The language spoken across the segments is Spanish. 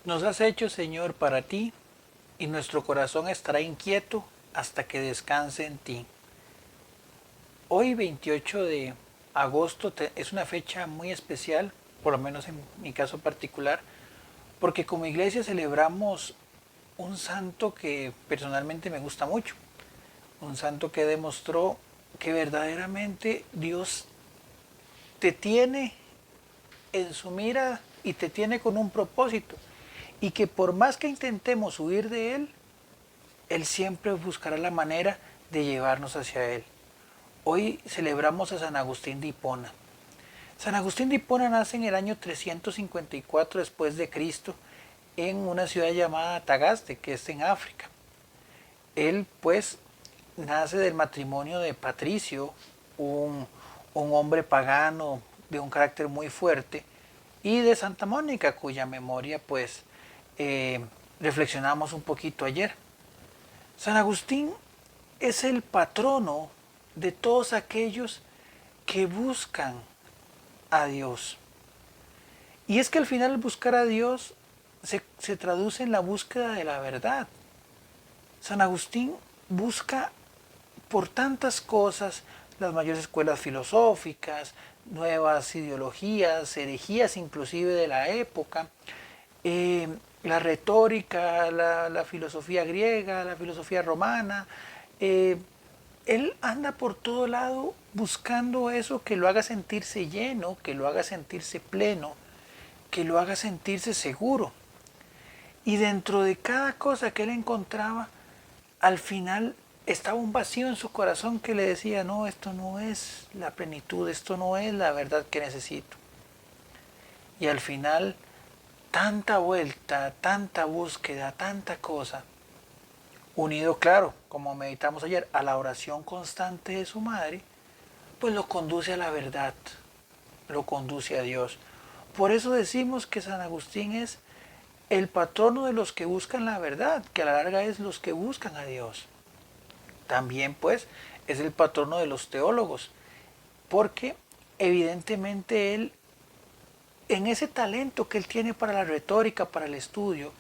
Nos has hecho, Señor, para ti, y nuestro corazón estará inquieto hasta que descanse en ti. Hoy, 28 de agosto, es una fecha muy especial, por lo menos en mi caso particular, porque como iglesia celebramos un santo que personalmente me gusta mucho, un santo que demostró que verdaderamente Dios te tiene en su mira y te tiene con un propósito, y que por más que intentemos huir de Él, Él siempre buscará la manera de llevarnos hacia Él. Hoy celebramos a San Agustín de Hipona. San Agustín de Hipona nace en el año 354 después de Cristo en una ciudad llamada Tagaste, que es en África. Él pues nace del matrimonio de Patricio, un, un hombre pagano de un carácter muy fuerte, y de Santa Mónica, cuya memoria pues reflexionamos un poquito ayer. San Agustín es el patrono de todos aquellos que buscan a Dios. Y es que al final buscar a Dios se traduce en la búsqueda de la verdad. San Agustín busca por tantas cosas las mayores escuelas filosóficas, nuevas ideologías, herejías inclusive de la época, eh, la retórica, la filosofía griega, la filosofía romana. eh, Él anda por todo lado buscando eso que lo haga sentirse lleno, que lo haga sentirse pleno, que lo haga sentirse seguro. Y dentro de cada cosa que él encontraba, al final estaba un vacío en su corazón que le decía, no, esto no es la plenitud, esto no es la verdad que necesito. Y al final, tanta vuelta, tanta búsqueda, tanta cosa, unido, claro, como meditamos ayer, a la oración constante de su madre, pues lo conduce a la verdad, lo conduce a Dios. Por eso decimos que San Agustín es el patrono de los que buscan la verdad, que a la larga es los que buscan a Dios. También pues es el patrono de los teólogos, porque evidentemente él, en ese talento que él tiene para la retórica, para el estudio,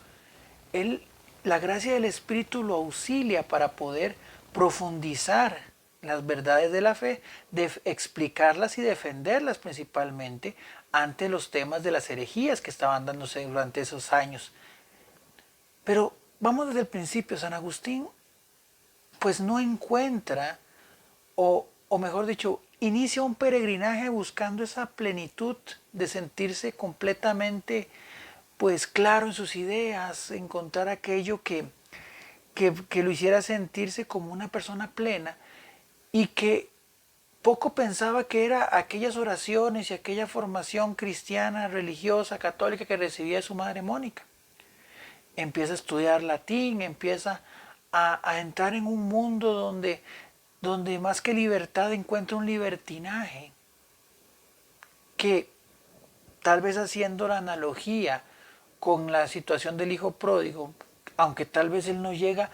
él, la gracia del Espíritu lo auxilia para poder profundizar las verdades de la fe, de explicarlas y defenderlas principalmente ante los temas de las herejías que estaban dándose durante esos años. Pero vamos desde el principio, San Agustín pues no encuentra, o mejor dicho, inicia un peregrinaje buscando esa plenitud de sentirse completamente pues claro en sus ideas, encontrar aquello que lo hiciera sentirse como una persona plena, y que poco pensaba que era aquellas oraciones y aquella formación cristiana, religiosa, católica que recibía de su madre Mónica. Empieza a estudiar latín, empieza a entrar en un mundo donde más que libertad encuentra un libertinaje, que tal vez haciendo la analogía con la situación del hijo pródigo, aunque tal vez él no llega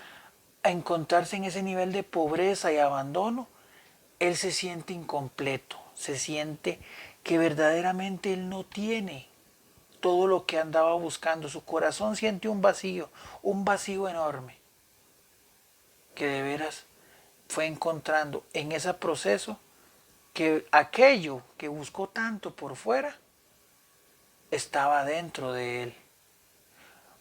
a encontrarse en ese nivel de pobreza y abandono, él se siente incompleto, se siente que verdaderamente él no tiene todo lo que andaba buscando. Su corazón siente un vacío enorme, que de veras fue encontrando en ese proceso que aquello que buscó tanto por fuera estaba dentro de él.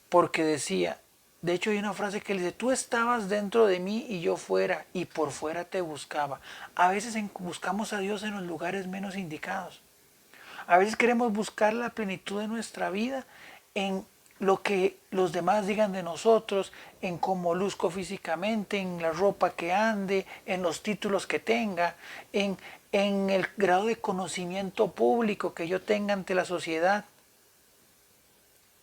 Porque decía, de hecho hay una frase que le dice, tú estabas dentro de mí y yo fuera, y por fuera te buscaba. A veces buscamos a Dios en los lugares menos indicados. A veces queremos buscar la plenitud de nuestra vida en lo que los demás digan de nosotros, en cómo luzco físicamente, en la ropa que ande, en los títulos que tenga, en el grado de conocimiento público que yo tenga ante la sociedad,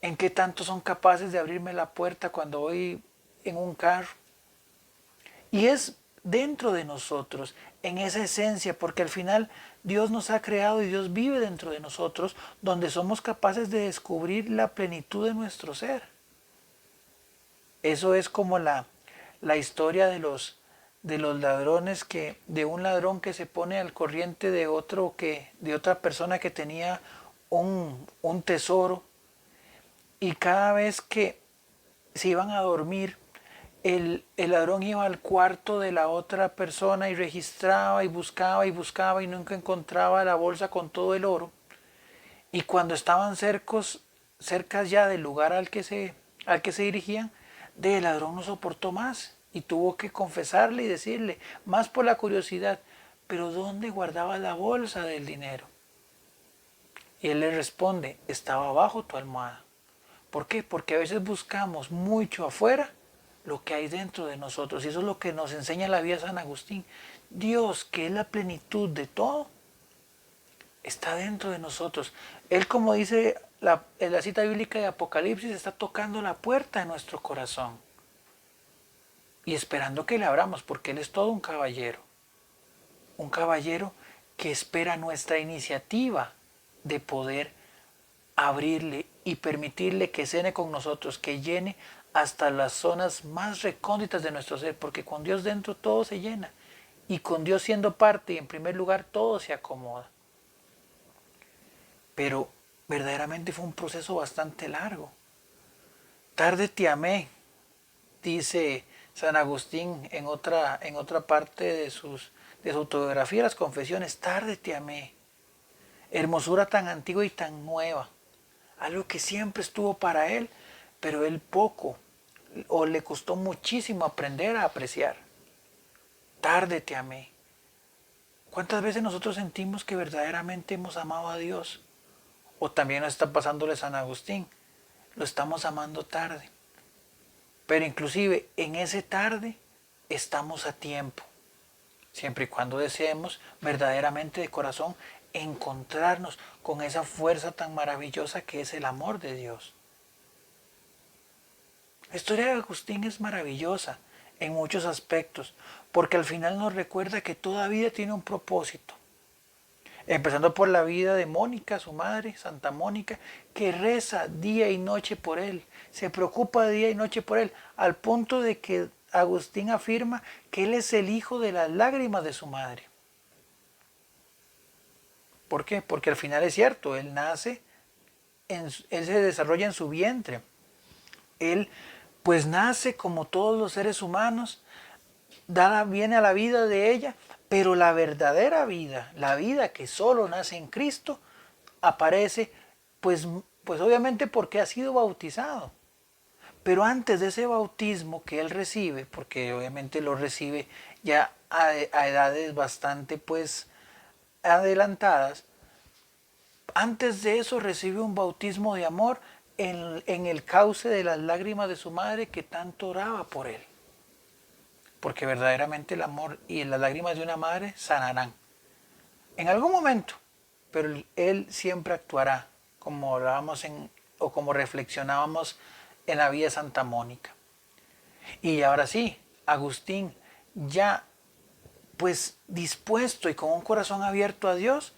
en qué tanto son capaces de abrirme la puerta cuando voy en un carro. Y es dentro de nosotros, en esa esencia, porque al final Dios nos ha creado y Dios vive dentro de nosotros, donde somos capaces de descubrir la plenitud de nuestro ser. Eso es como la historia de los ladrones, que de un ladrón que se pone al corriente de otro, que de otra persona que tenía un tesoro, y cada vez que se iban a dormir, el ladrón iba al cuarto de la otra persona y registraba y buscaba y nunca encontraba la bolsa con todo el oro. Y cuando estaban cerca ya del lugar al que se dirigían, el ladrón no soportó más y tuvo que confesarle y decirle, más por la curiosidad, pero ¿dónde guardaba la bolsa del dinero? Y él le responde, estaba bajo tu almohada. ¿Por qué? Porque a veces buscamos mucho afuera lo que hay dentro de nosotros. Y eso es lo que nos enseña la vida de San Agustín. Dios, que es la plenitud de todo, está dentro de nosotros. Él, como dice en la cita bíblica de Apocalipsis, está tocando la puerta de nuestro corazón. Y esperando que le abramos, porque Él es todo un caballero. Un caballero que espera nuestra iniciativa de poder abrirle y permitirle que cene con nosotros, que llene hasta las zonas más recónditas de nuestro ser, porque con Dios dentro todo se llena y con Dios siendo parte y en primer lugar todo se acomoda. Pero verdaderamente fue un proceso bastante largo. Tarde te amé, dice San Agustín en otra parte de su autobiografía, las confesiones, tarde te amé. Hermosura tan antigua y tan nueva, algo que siempre estuvo para él, pero él poco o le costó muchísimo aprender a apreciar. Tarde te amé. ¿Cuántas veces nosotros sentimos que verdaderamente hemos amado a Dios? O también nos está pasándole San Agustín, lo estamos amando tarde. Pero inclusive en ese tarde estamos a tiempo, siempre y cuando deseemos verdaderamente de corazón encontrarnos con esa fuerza tan maravillosa que es el amor de Dios. La historia de Agustín es maravillosa en muchos aspectos, porque al final nos recuerda que toda vida tiene un propósito. Empezando por la vida de Mónica, su madre, Santa Mónica, que reza día y noche por él, se preocupa día y noche por él, al punto de que Agustín afirma que él es el hijo de las lágrimas de su madre. ¿Por qué? Porque al final es cierto, él nace, él se desarrolla en su vientre. Él pues nace como todos los seres humanos, viene a la vida de ella, pero la verdadera vida, la vida que solo nace en Cristo, aparece pues obviamente porque ha sido bautizado. Pero antes de ese bautismo que él recibe, porque obviamente lo recibe ya a edades bastante pues adelantadas, antes de eso recibe un bautismo de amor en el cauce de las lágrimas de su madre que tanto oraba por él. Porque verdaderamente el amor y las lágrimas de una madre sanarán. En algún momento, pero él siempre actuará, como hablábamos o como reflexionábamos en la vida de Santa Mónica. Y ahora sí, Agustín, ya pues dispuesto y con un corazón abierto a Dios,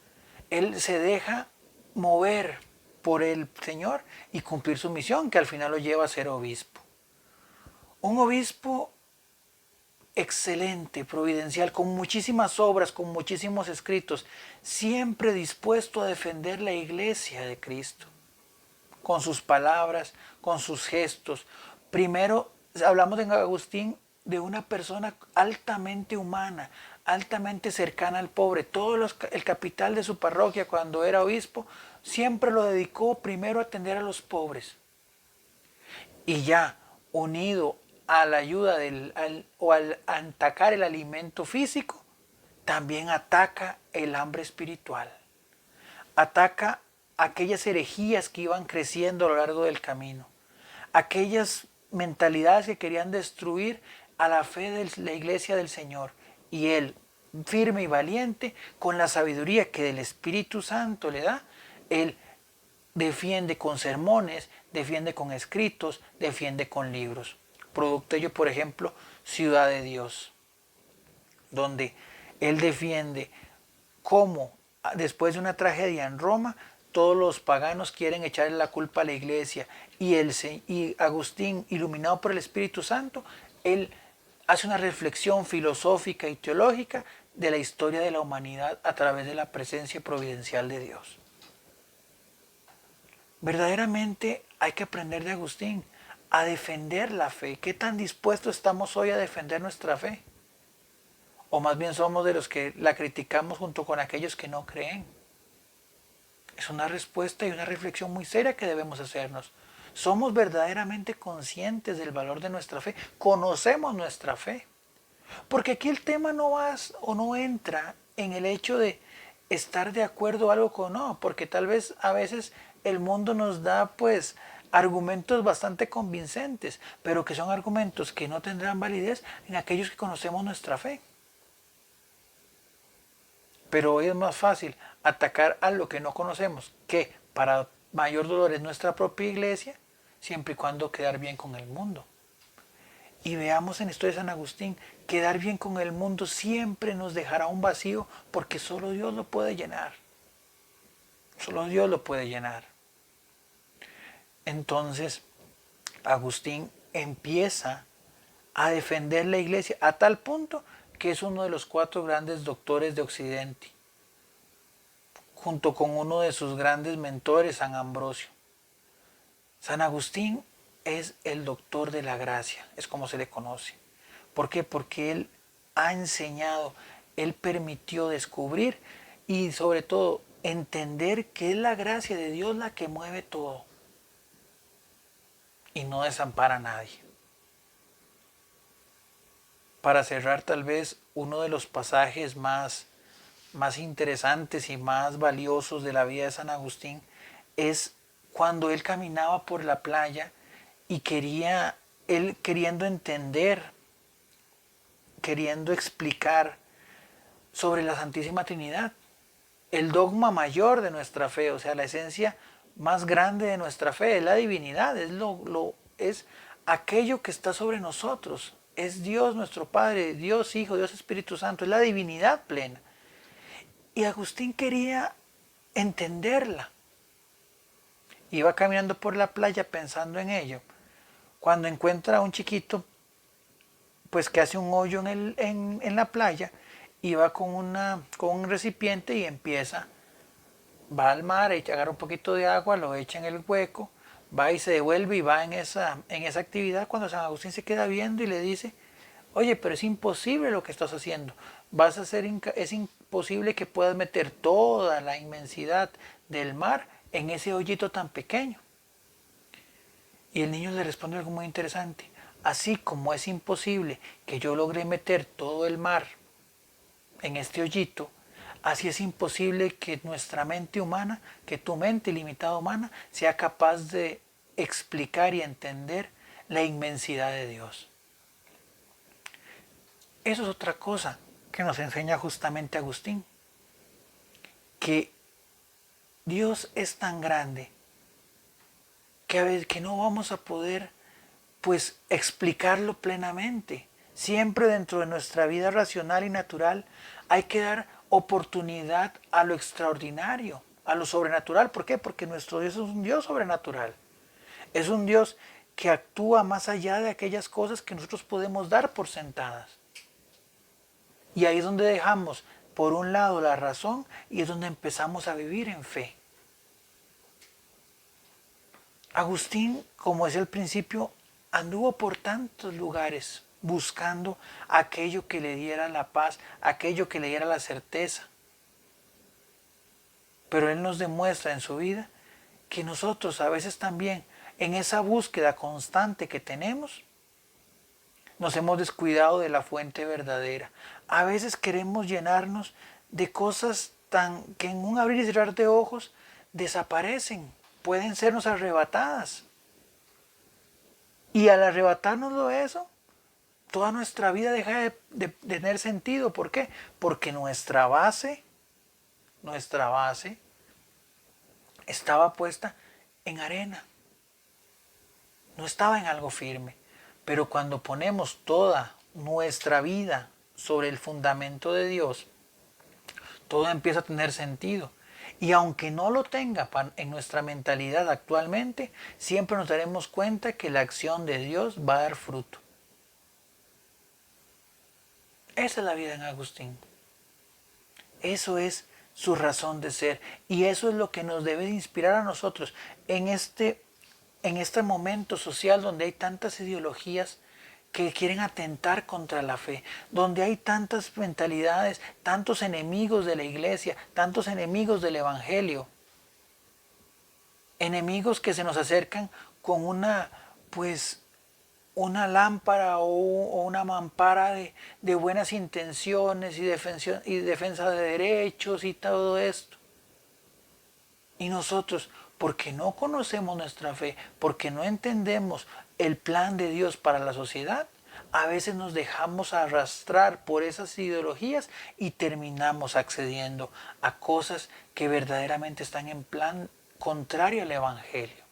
él se deja mover por el Señor y cumplir su misión, que al final lo lleva a ser obispo. Un obispo excelente, providencial, con muchísimas obras, con muchísimos escritos, siempre dispuesto a defender la iglesia de Cristo, con sus palabras, con sus gestos. Primero hablamos en Agustín de una persona altamente humana, altamente cercana al pobre. El capital de su parroquia cuando era obispo siempre lo dedicó primero a atender a los pobres. Y ya unido a la ayuda al atacar el alimento físico, también ataca el hambre espiritual. Ataca aquellas herejías que iban creciendo a lo largo del camino. Aquellas mentalidades que querían destruir a la fe de la iglesia del Señor. Y él, firme y valiente, con la sabiduría que del Espíritu Santo le da, él defiende con sermones, defiende con escritos, defiende con libros. Producto de ello, por ejemplo, Ciudad de Dios, donde él defiende cómo después de una tragedia en Roma, todos los paganos quieren echarle la culpa a la iglesia y Agustín, iluminado por el Espíritu Santo, él hace una reflexión filosófica y teológica de la historia de la humanidad a través de la presencia providencial de Dios. Verdaderamente Hay que aprender de Agustín a defender la fe. ¿Qué tan dispuestos estamos hoy a defender nuestra fe? O más bien somos de los que la criticamos junto con aquellos que no creen. Es una respuesta y una reflexión muy seria que debemos hacernos. ¿Somos verdaderamente conscientes del valor de nuestra fe? ¿Conocemos nuestra fe? Porque aquí el tema no va o no entra en el hecho de estar de acuerdo algo con no, porque tal vez a veces el mundo nos da pues argumentos bastante convincentes, pero que son argumentos que no tendrán validez en aquellos que conocemos nuestra fe. Pero hoy es más fácil atacar a lo que no conocemos, que para mayor dolor es nuestra propia iglesia, siempre y cuando quedar bien con el mundo. Y veamos en la historia de San Agustín, quedar bien con el mundo siempre nos dejará un vacío porque solo Dios lo puede llenar. Solo Dios lo puede llenar. Entonces, Agustín empieza a defender la iglesia a tal punto que es uno de los 4 grandes doctores de Occidente, junto con uno de sus grandes mentores, San Ambrosio. San Agustín es el doctor de la gracia, es como se le conoce. ¿Por qué? Porque él ha enseñado, él permitió descubrir y sobre todo entender que es la gracia de Dios la que mueve todo y no desampara a nadie. Para cerrar, tal vez uno de los pasajes más interesantes y más valiosos de la vida de San Agustín es cuando él caminaba por la playa y él queriendo entender, queriendo explicar sobre la Santísima Trinidad, el dogma mayor de nuestra fe, o sea, la esencia más grande de nuestra fe, es la divinidad, es aquello que está sobre nosotros, es Dios nuestro Padre, Dios Hijo, Dios Espíritu Santo, es la divinidad plena. Y Agustín quería entenderla. Iba caminando por la playa pensando en ello, cuando encuentra a un chiquito pues que hace un hoyo en la playa y va con un recipiente y va al mar, agarra un poquito de agua, lo echa en el hueco, va y se devuelve y va en esa actividad cuando San Agustín se queda viendo y le dice, oye, pero es imposible lo que estás haciendo, es imposible que puedas meter toda la inmensidad del mar en ese hoyito tan pequeño. Y el niño le responde algo muy interesante. Así como es imposible que yo logre meter todo el mar en este hoyito, así es imposible que nuestra mente humana, que tu mente limitada humana, sea capaz de explicar y entender la inmensidad de Dios. Eso es otra cosa que nos enseña justamente Agustín, que Dios es tan grande que a veces que no vamos a poder pues explicarlo plenamente. Siempre dentro de nuestra vida racional y natural hay que dar oportunidad a lo extraordinario, a lo sobrenatural. ¿Por qué? Porque nuestro Dios es un Dios sobrenatural. Es un Dios que actúa más allá de aquellas cosas que nosotros podemos dar por sentadas. Y ahí es donde dejamos, por un lado, la razón y es donde empezamos a vivir en fe. Agustín, como es el principio, anduvo por tantos lugares buscando aquello que le diera la paz, aquello que le diera la certeza. Pero él nos demuestra en su vida que nosotros a veces también, en esa búsqueda constante que tenemos, nos hemos descuidado de la fuente verdadera. A veces queremos llenarnos de cosas que en un abrir y cerrar de ojos desaparecen, pueden sernos arrebatadas. Y al arrebatárnoslo eso, toda nuestra vida deja de tener sentido. ¿Por qué? Porque nuestra base estaba puesta en arena. No estaba en algo firme. Pero cuando ponemos toda nuestra vida sobre el fundamento de Dios, todo empieza a tener sentido. Y aunque no lo tenga en nuestra mentalidad actualmente, siempre nos daremos cuenta que la acción de Dios va a dar fruto. Esa es la vida en Agustín. Eso es su razón de ser. Y eso es lo que nos debe de inspirar a nosotros en en este momento social donde hay tantas ideologías que quieren atentar contra la fe, donde hay tantas mentalidades, tantos enemigos de la iglesia, tantos enemigos del evangelio, enemigos que se nos acercan con una, pues, una lámpara o una mampara de buenas intenciones y defensa de derechos y todo esto. Y nosotros, porque no conocemos nuestra fe, porque no entendemos el plan de Dios para la sociedad, a veces nos dejamos arrastrar por esas ideologías y terminamos accediendo a cosas que verdaderamente están en plan contrario al Evangelio.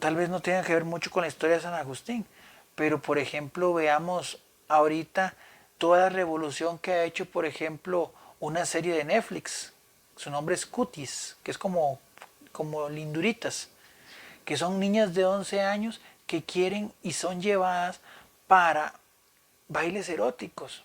Tal vez no tenga que ver mucho con la historia de San Agustín, pero por ejemplo veamos ahorita toda la revolución que ha hecho, por ejemplo, una serie de Netflix. Su nombre es Cuties, que es como linduritas, que son niñas de 11 años que quieren y son llevadas para bailes eróticos.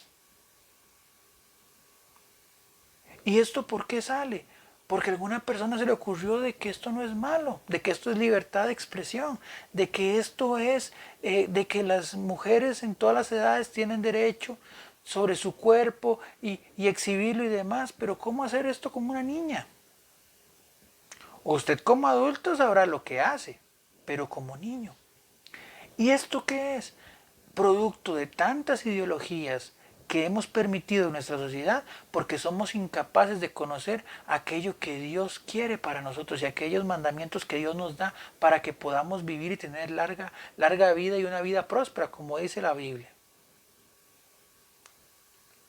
¿Y esto por qué sale? Porque a alguna persona se le ocurrió de que esto no es malo, de que esto es libertad de expresión, de que esto es, de que las mujeres en todas las edades tienen derecho sobre su cuerpo y exhibirlo y demás, pero ¿cómo hacer esto como una niña? Usted como adulto sabrá lo que hace, pero como niño. ¿Y esto qué es? Producto de tantas ideologías que hemos permitido en nuestra sociedad porque somos incapaces de conocer aquello que Dios quiere para nosotros y aquellos mandamientos que Dios nos da para que podamos vivir y tener larga vida y una vida próspera, como dice la Biblia.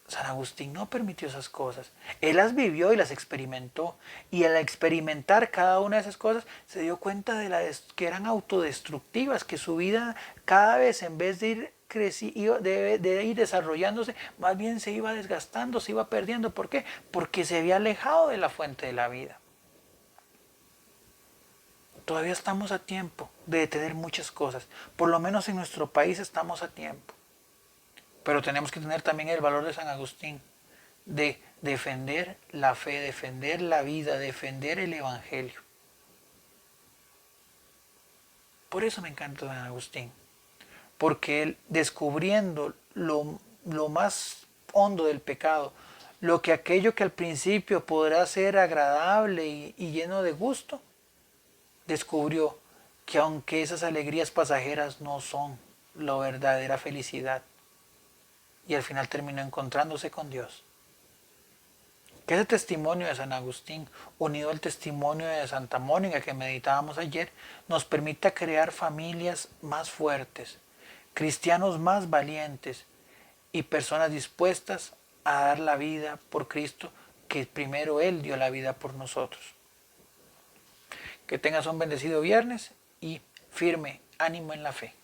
San Agustín no permitió esas cosas. Él las vivió y las experimentó. Y al experimentar cada una de esas cosas, se dio cuenta que eran autodestructivas, que su vida cada vez en vez de ir de ir desarrollándose, más bien se iba desgastando, se iba perdiendo. ¿Por qué? Porque se había alejado de la fuente de la vida. Todavía estamos a tiempo de detener muchas cosas. Por lo menos en nuestro país estamos a tiempo. Pero tenemos que tener también el valor de San Agustín, de defender la fe, defender la vida, defender el Evangelio. Por eso me encanta San Agustín, porque él descubriendo lo más hondo del pecado, lo que aquello que al principio podrá ser agradable y lleno de gusto, descubrió que aunque esas alegrías pasajeras no son la verdadera felicidad, y al final terminó encontrándose con Dios. Que ese testimonio de San Agustín, unido al testimonio de Santa Mónica que meditábamos ayer, nos permita crear familias más fuertes, cristianos más valientes y personas dispuestas a dar la vida por Cristo, que primero Él dio la vida por nosotros. Que tengas un bendecido viernes y firme ánimo en la fe.